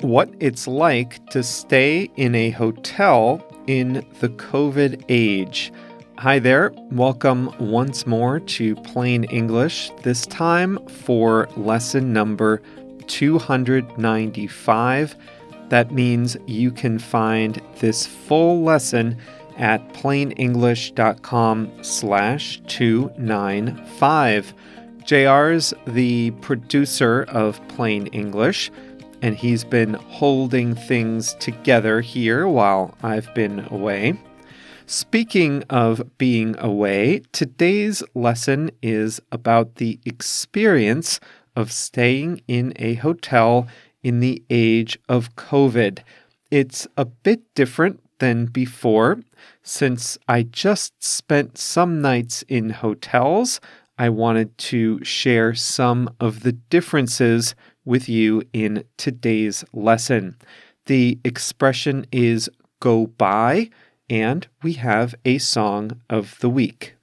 What it's like to stay in a hotel in the COVID age. Hi there, welcome once more to Plain English, this time for lesson number 295. That means you can find this full lesson at plainenglish.com/295. JR's the producer of Plain English, and he's been holding things together here while I've been away. Speaking of being away, today's lesson is about the experience of staying in a hotel in the age of COVID. It's a bit different than before. Since I just spent some nights in hotels, I wanted to share some of the differences with you in today's lesson. The expression is go by, and we have a song of the week.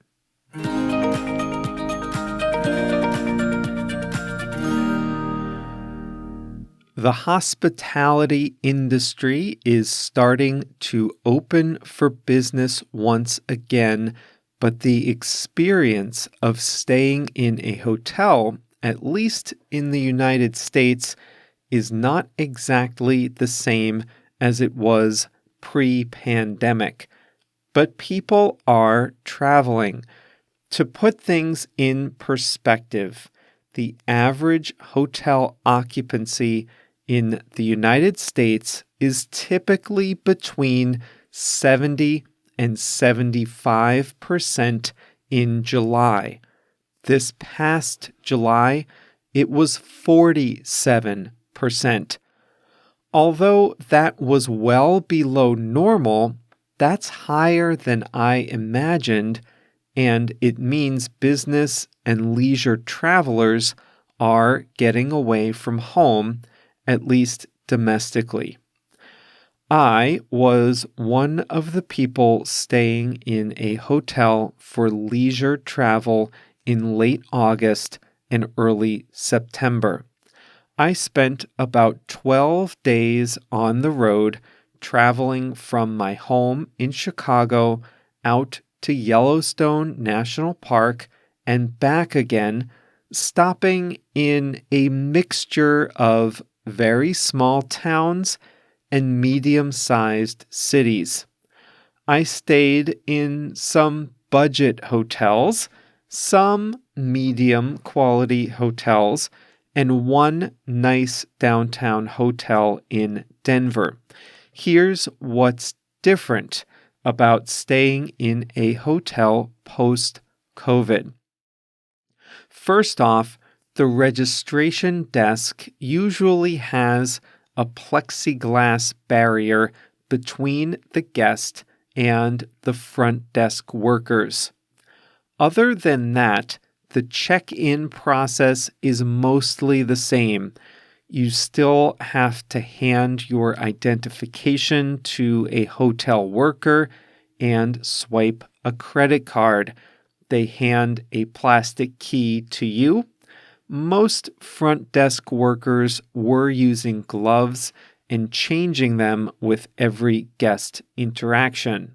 The hospitality industry is starting to open for business once again, but the experience of staying in a hotel, at least in the United States, is not exactly the same as it was pre-pandemic. But people are traveling. To put things in perspective, the average hotel occupancy in the United States is typically between 70 and 75% in July. This past July, it was 47%. Although that was well below normal, that's higher than I imagined, and it means business and leisure travelers are getting away from home, at least domestically. I was one of the people staying in a hotel for leisure travel in late August and early September. I spent about 12 days on the road traveling from my home in Chicago out to Yellowstone National Park and back again, stopping in a mixture of very small towns and medium-sized cities. I stayed in some budget hotels, some medium-quality hotels, and one nice downtown hotel in Denver. Here's what's different about staying in a hotel post-COVID. First off, the registration desk usually has a plexiglass barrier between the guest and the front desk workers. Other than that, the check-in process is mostly the same. You still have to hand your identification to a hotel worker and swipe a credit card. They hand a plastic key to you. Most front desk workers were using gloves and changing them with every guest interaction.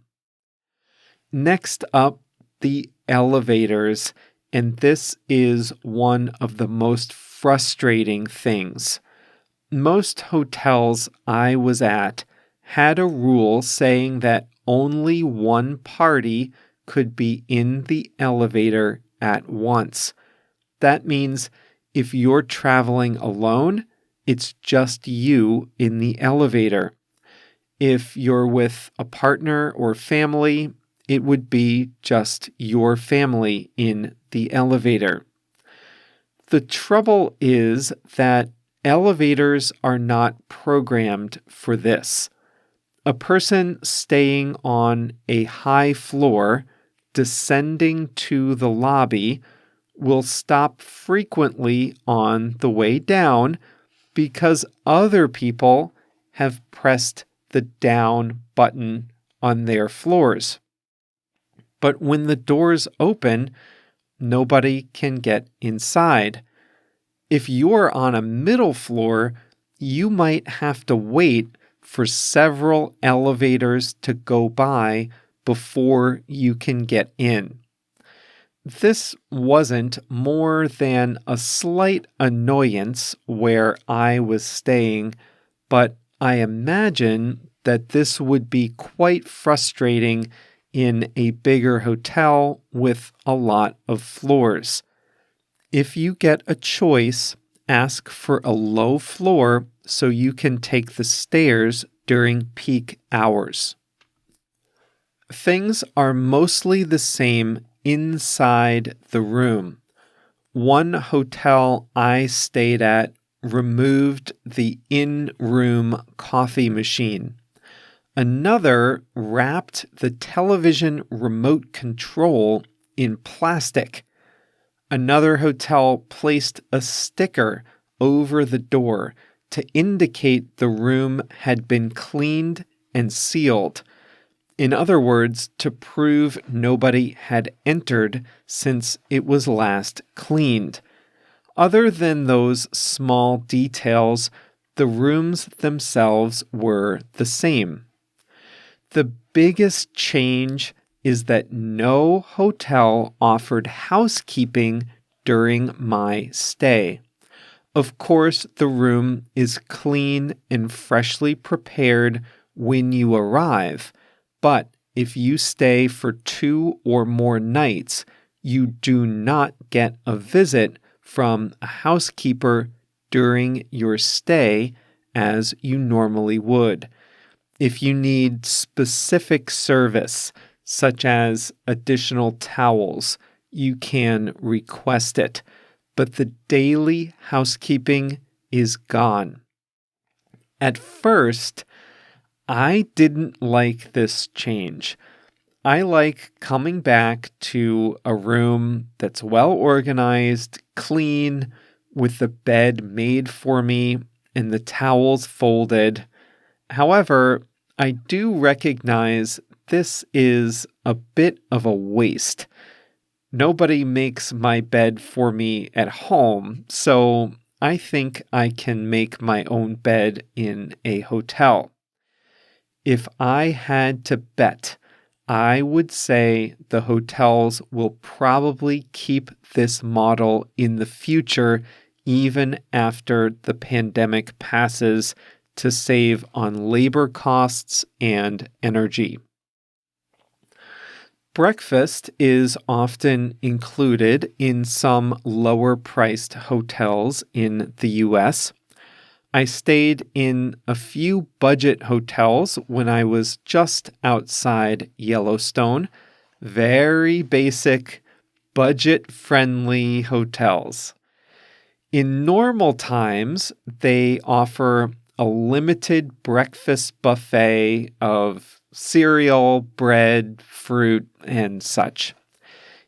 Next up, the elevators, and this is one of the most frustrating things. Most hotels I was at had a rule saying that only one party could be in the elevator at once. That means if you're traveling alone, it's just you in the elevator. If you're with a partner or family, it would be just your family in the elevator. The trouble is that elevators are not programmed for this. A person staying on a high floor, descending to the lobby, will stop frequently on the way down because other people have pressed the down button on their floors. But when the doors open, nobody can get inside. If you're on a middle floor, you might have to wait for several elevators to go by before you can get in. This wasn't more than a slight annoyance where I was staying, but I imagine that this would be quite frustrating in a bigger hotel with a lot of floors. If you get a choice, ask for a low floor so you can take the stairs during peak hours. Things are mostly the same inside the room. One hotel I stayed at removed the in-room coffee machine. Another wrapped the television remote control in plastic. Another hotel placed a sticker over the door to indicate the room had been cleaned and sealed. In other words, to prove nobody had entered since it was last cleaned. Other than those small details, the rooms themselves were the same. The biggest change is that no hotel offered housekeeping during my stay. Of course, the room is clean and freshly prepared when you arrive, but if you stay for 2 or more nights, you do not get a visit from a housekeeper during your stay as you normally would. If you need specific service, such as additional towels, you can request it, but the daily housekeeping is gone. At first, I didn't like this change. I like coming back to a room that's well organized, clean, with the bed made for me and the towels folded. However, I do recognize this is a bit of a waste. Nobody makes my bed for me at home, so I think I can make my own bed in a hotel. If I had to bet, I would say the hotels will probably keep this model in the future, even after the pandemic passes, to save on labor costs and energy. Breakfast is often included in some lower-priced hotels in the US. I stayed in a few budget hotels when I was just outside Yellowstone. Very basic, budget-friendly hotels. In normal times, they offer a limited breakfast buffet of cereal, bread, fruit, and such.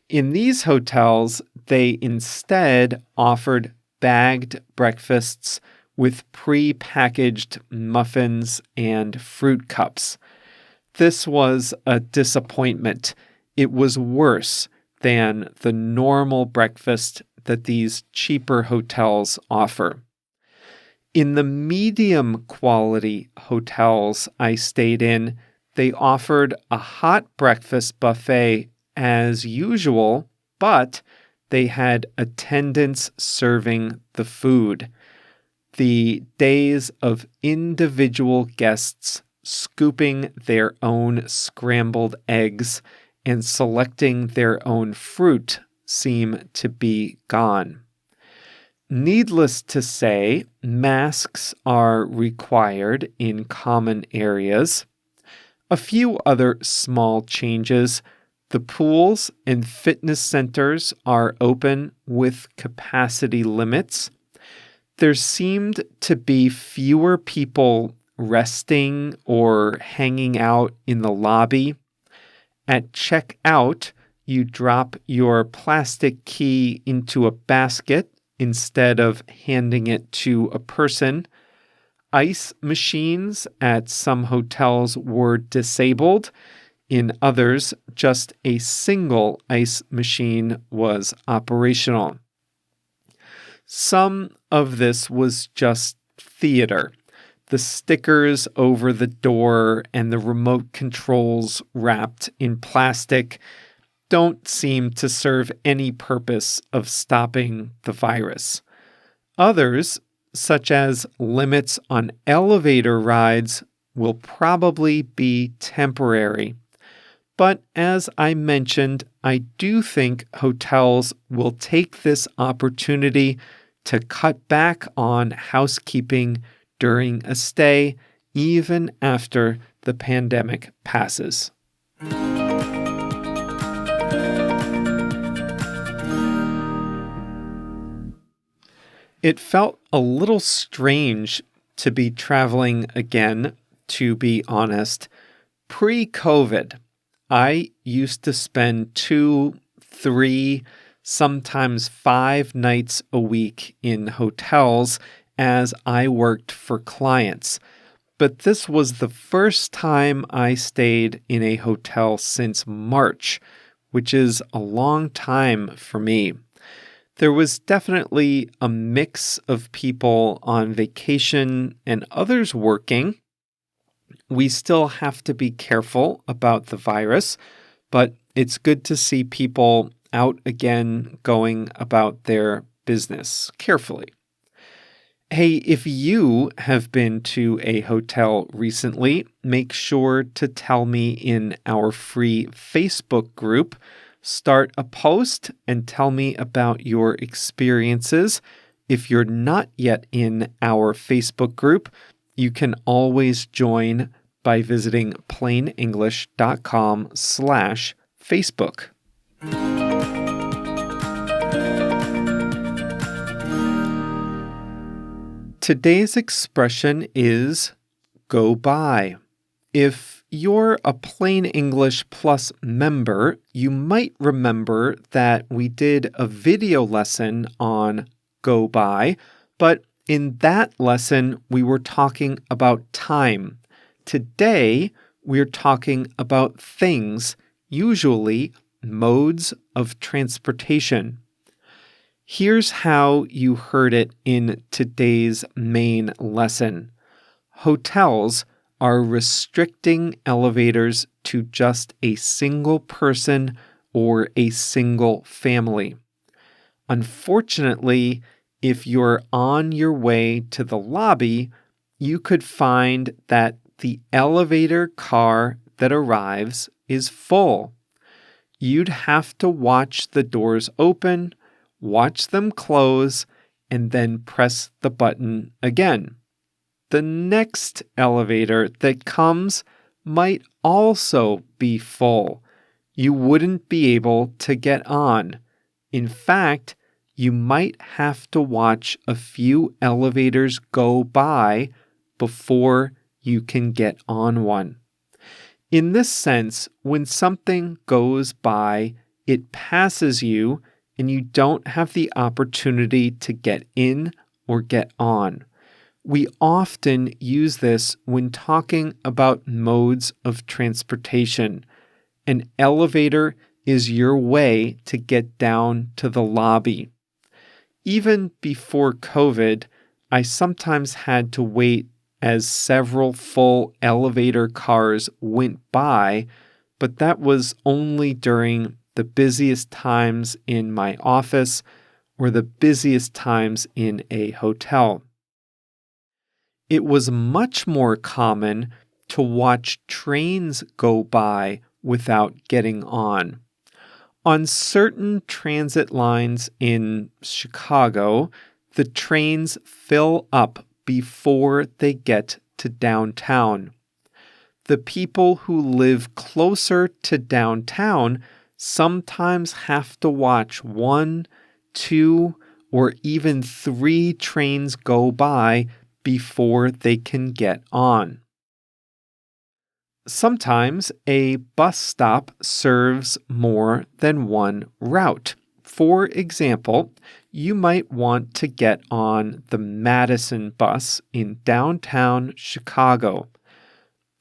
In these hotels, they instead offered bagged breakfasts with pre-packaged muffins and fruit cups. This was a disappointment. It was worse than the normal breakfast that these cheaper hotels offer. In the medium quality hotels I stayed in, they offered a hot breakfast buffet as usual, but they had attendants serving the food. The days of individual guests scooping their own scrambled eggs and selecting their own fruit seem to be gone. Needless to say, masks are required in common areas. A few other small changes. The pools and fitness centers are open with capacity limits. There seemed to be fewer people resting or hanging out in the lobby. At checkout, you drop your plastic key into a basket instead of handing it to a person. Ice machines at some hotels were disabled. In others, just a single ice machine was operational. Some of this was just theater. The stickers over the door and the remote controls wrapped in plastic don't seem to serve any purpose of stopping the virus. Others, such as limits on elevator rides, will probably be temporary. But as I mentioned, I do think hotels will take this opportunity to cut back on housekeeping during a stay, even after the pandemic passes. It felt a little strange to be traveling again, to be honest. Pre-COVID, I used to spend 2, 3, sometimes 5 nights a week in hotels as I worked for clients. But this was the first time I stayed in a hotel since March, which is a long time for me. There was definitely a mix of people on vacation and others working. We still have to be careful about the virus, but it's good to see people out again going about their business carefully. Hey, if you have been to a hotel recently, make sure to tell me in our free Facebook group. Start a post and tell me about your experiences. If you're not yet in our Facebook group, you can always join by visiting plainenglish.com/Facebook. Today's expression is go by. If you're a Plain English Plus member, you might remember that we did a video lesson on go by, but in that lesson, we were talking about time. Today, we're talking about things, usually modes of transportation. Here's how you heard it in today's main lesson. Hotels are restricting elevators to just a single person or a single family. Unfortunately, if you're on your way to the lobby, you could find that the elevator car that arrives is full. You'd have to watch the doors open, watch them close, and then press the button again. The next elevator that comes might also be full. You wouldn't be able to get on. In fact, you might have to watch a few elevators go by before you can get on one. In this sense, when something goes by, it passes you and you don't have the opportunity to get in or get on. We often use this when talking about modes of transportation. An elevator is your way to get down to the lobby. Even before COVID, I sometimes had to wait as several full elevator cars went by, but that was only during the busiest times in my office or the busiest times in a hotel. It was much more common to watch trains go by without getting on. On certain transit lines in Chicago, the trains fill up before they get to downtown. The people who live closer to downtown sometimes have to watch 1, 2, or even 3 trains go by before they can get on. Sometimes a bus stop serves more than one route. For example, you might want to get on the Madison bus in downtown Chicago.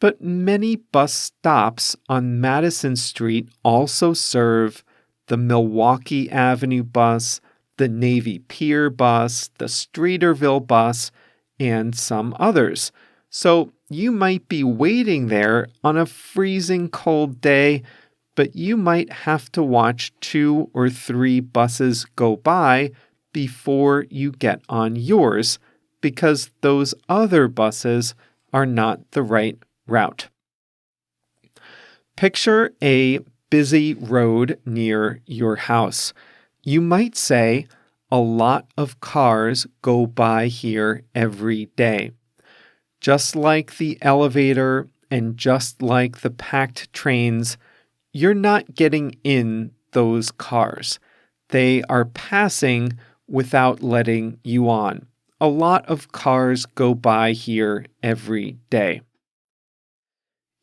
But many bus stops on Madison Street also serve the Milwaukee Avenue bus, the Navy Pier bus, the Streeterville bus, and some others. So you might be waiting there on a freezing cold day, but you might have to watch 2 or 3 buses go by before you get on yours, because those other buses are not the right route. Picture a busy road near your house. You might say, a lot of cars go by here every day. Just like the elevator and just like the packed trains, you're not getting in those cars. They are passing without letting you on. A lot of cars go by here every day.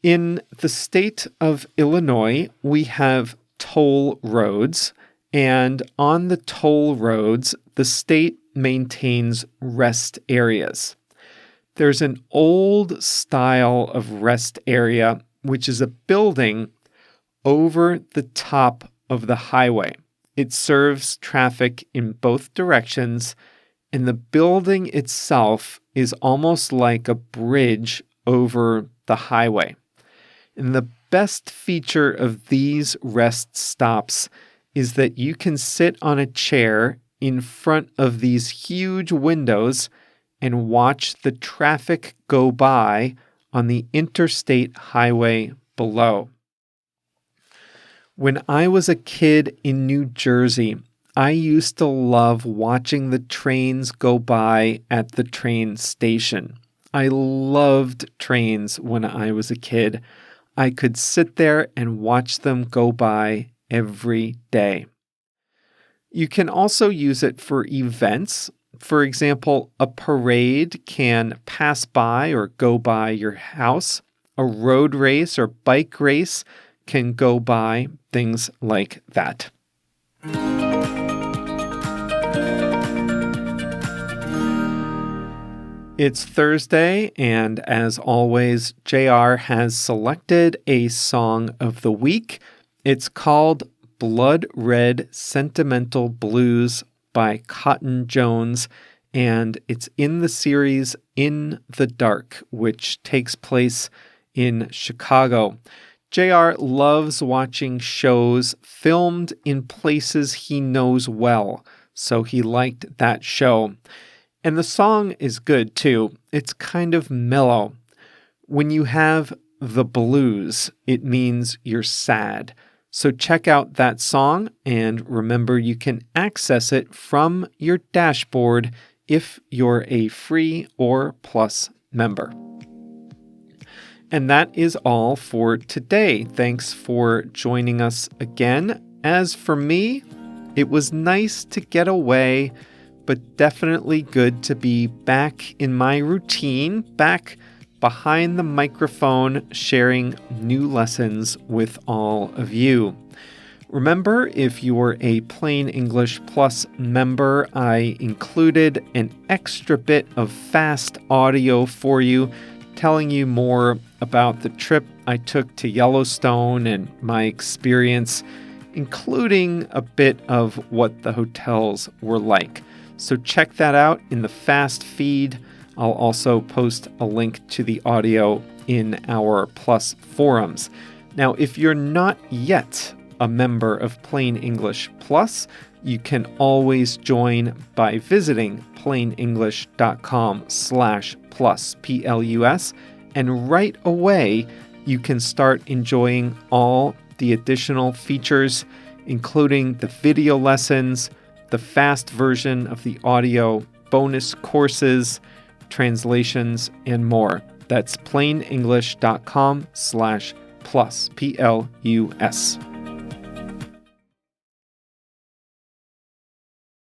In the state of Illinois, we have toll roads, and on the toll roads, the state maintains rest areas. There's an old style of rest area, which is a building over the top of the highway. It serves traffic in both directions, and the building itself is almost like a bridge over the highway. And the best feature of these rest stops is that you can sit on a chair in front of these huge windows and watch the traffic go by on the interstate highway below. When I was a kid in New Jersey, I used to love watching the trains go by at the train station. I loved trains when I was a kid. I could sit there and watch them go by every day. You can also use it for events. For example, a parade can pass by or go by your house. A road race or bike race can go by, things like that. It's Thursday, and as always, JR has selected a song of the week. It's called Blood Red Sentimental Blues by Cotton Jones, and it's in the series In the Dark, which takes place in Chicago. JR loves watching shows filmed in places he knows well, so he liked that show. And the song is good too. It's kind of mellow. When you have the blues, it means you're sad. So check out that song, and remember you can access it from your dashboard if you're a free or plus member. And that is all for today. Thanks for joining us again. As for me, it was nice to get away, but definitely good to be back in my routine, back behind the microphone, sharing new lessons with all of you. Remember, if you're a Plain English Plus member, I included an extra bit of fast audio for you, telling you more about the trip I took to Yellowstone and my experience, including a bit of what the hotels were like. So check that out in the fast feed. I'll also post a link to the audio in our Plus forums. Now, if you're not yet a member of Plain English Plus, you can always join by visiting plainenglish.com/plus, Plus, and right away you can start enjoying all the additional features, including the video lessons, the fast version of the audio, bonus courses, translations, and more. That's plainenglish.com/plus, Plus.